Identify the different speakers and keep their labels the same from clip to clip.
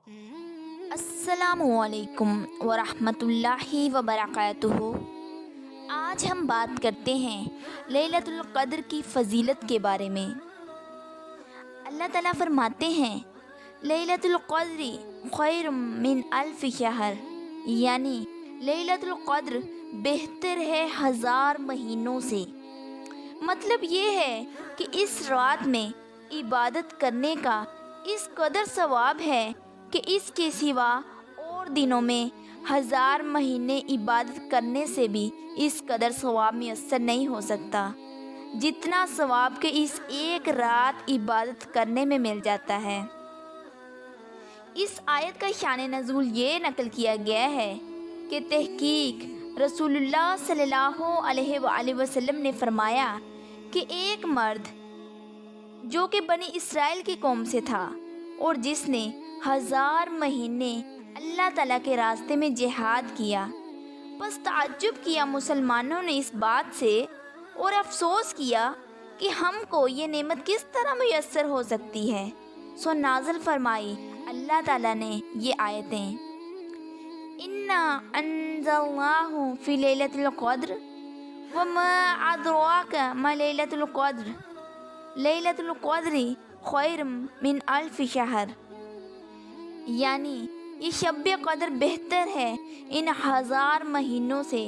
Speaker 1: السلام علیکم ورحمۃ اللہ وبرکاتہ۔ آج ہم بات کرتے ہیں لیلۃ القدر کی فضیلت کے بارے میں۔ اللہ تعالیٰ فرماتے ہیں لیلۃ القدر خیر من الف شہر، یعنی لیلۃ القدر بہتر ہے 1000 مہینوں سے۔ مطلب یہ ہے کہ اس رات میں عبادت کرنے کا اس قدر ثواب ہے کہ اس کے سوا اور دنوں میں 1000 مہینے عبادت کرنے سے بھی اس قدر ثواب میسر نہیں ہو سکتا جتنا ثواب کے اس ایک رات عبادت کرنے میں مل جاتا ہے۔ اس آیت کا شان نزول یہ نقل کیا گیا ہے کہ تحقیق رسول اللہ صلی اللہ علیہ وآلہ وسلم نے فرمایا کہ ایک مرد جو کہ بنی اسرائیل کی قوم سے تھا اور جس نے 1000 مہینے اللہ تعالیٰ کے راستے میں جہاد کیا، بس تعجب کیا مسلمانوں نے اس بات سے اور افسوس کیا کہ ہم کو یہ نعمت کس طرح میسر ہو سکتی ہے، سو نازل فرمائی اللہ تعالیٰ نے یہ آیتیں، اِنَّا أَنزَلْنَاهُ فِي لَيْلَةِ الْقَدْرِ وَمَا أَدْرَاكَ مَا لَيْلَةُ الْقَدْرِ لَيْلَةُ الْقَدْرِ خَيْرٌ مِّنْ أَلْفِ شَهْرٍ، یعنی یہ شب قدر بہتر ہے ان 1000 مہینوں سے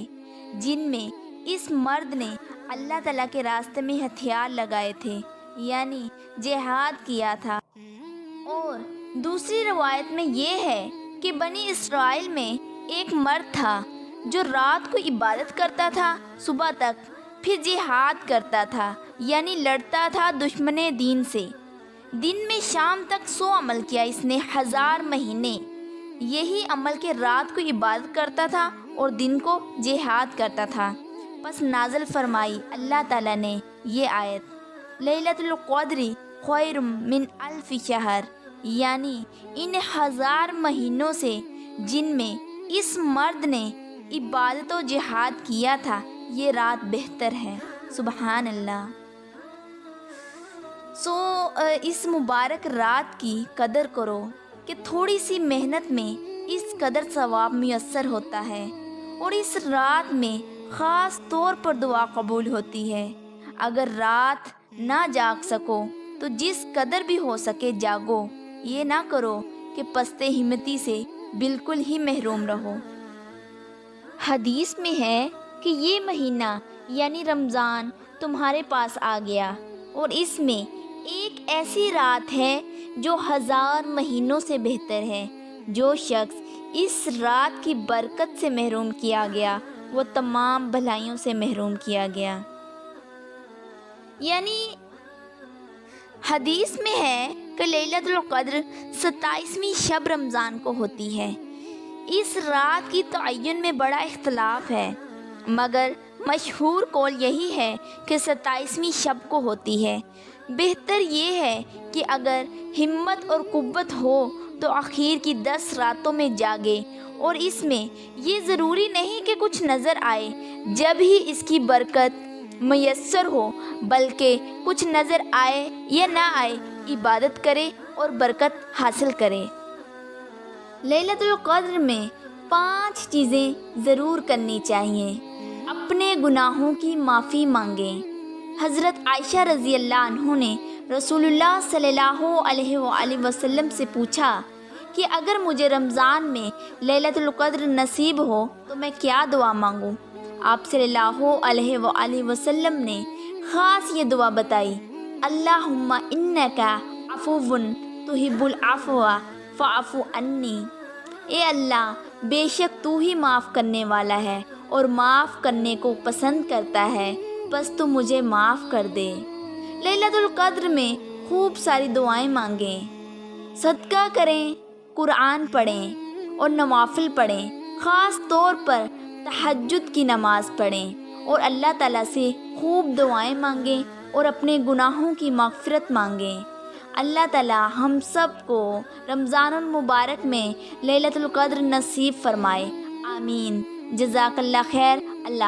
Speaker 1: جن میں اس مرد نے اللہ تعالیٰ کے راستے میں ہتھیار لگائے تھے، یعنی جہاد کیا تھا۔ اور دوسری روایت میں یہ ہے کہ بنی اسرائیل میں ایک مرد تھا جو رات کو عبادت کرتا تھا صبح تک، پھر جہاد کرتا تھا، یعنی لڑتا تھا دشمن دین سے۔ دن میں شام تک 100 عمل کیا اس نے 1000 مہینے، یہی عمل کے رات کو عبادت کرتا تھا اور دن کو جہاد کرتا تھا۔ پس نازل فرمائی اللہ تعالیٰ نے یہ آیت لیلۃ القدر خیر من الف شہر، یعنی ان 1000 مہینوں سے جن میں اس مرد نے عبادت و جہاد کیا تھا یہ رات بہتر ہے۔ سبحان اللہ۔ اس مبارک رات کی قدر کرو کہ تھوڑی سی محنت میں اس قدر ثواب میسر ہوتا ہے، اور اس رات میں خاص طور پر دعا قبول ہوتی ہے۔ اگر رات نہ جاگ سکو تو جس قدر بھی ہو سکے جاگو، یہ نہ کرو کہ پست ہمتی سے بالکل ہی محروم رہو۔ حدیث میں ہے کہ یہ مہینہ یعنی رمضان تمہارے پاس آ گیا اور اس میں ایک ایسی رات ہے جو 1000 مہینوں سے بہتر ہے۔ جو شخص اس رات کی برکت سے محروم کیا گیا وہ تمام بھلائیوں سے محروم کیا گیا۔ یعنی حدیث میں ہے کہ لیلۃ القدر 27ویں شب رمضان کو ہوتی ہے۔ اس رات کی تعین میں بڑا اختلاف ہے، مگر مشہور قول یہی ہے کہ 27ویں شب کو ہوتی ہے۔ بہتر یہ ہے کہ اگر ہمت اور قوت ہو تو آخر کی 10 راتوں میں جاگے، اور اس میں یہ ضروری نہیں کہ کچھ نظر آئے جب ہی اس کی برکت میسر ہو، بلکہ کچھ نظر آئے یا نہ آئے عبادت کرے اور برکت حاصل کرے۔ لیلۃ القدر میں 5 چیزیں ضرور کرنی چاہیے۔ اپنے گناہوں کی معافی مانگیں۔ حضرت عائشہ رضی اللہ عنہ نے رسول اللہ صلی اللہ علیہ وآلہ وسلم سے پوچھا کہ اگر مجھے رمضان میں لیلۃ القدر نصیب ہو تو میں کیا دعا مانگوں؟ آپ صلی اللہ علیہ وآلہ وسلم نے خاص یہ دعا بتائی، اللہم انک عفو تحب العفو فاعف عنی، اے اللہ بے شک تو ہی معاف کرنے والا ہے اور معاف کرنے کو پسند کرتا ہے، بس تو مجھے معاف کر دے۔ لیلۃ القدر میں خوب ساری دعائیں مانگیں، صدقہ کریں، قرآن پڑھیں اور نوافل پڑھیں، خاص طور پر تہجد کی نماز پڑھیں، اور اللہ تعالیٰ سے خوب دعائیں مانگیں اور اپنے گناہوں کی مغفرت مانگیں۔ اللہ تعالیٰ ہم سب کو رمضان المبارک میں لیلۃ القدر نصیب فرمائے، آمین۔ جزاک اللہ خیر۔ اللہ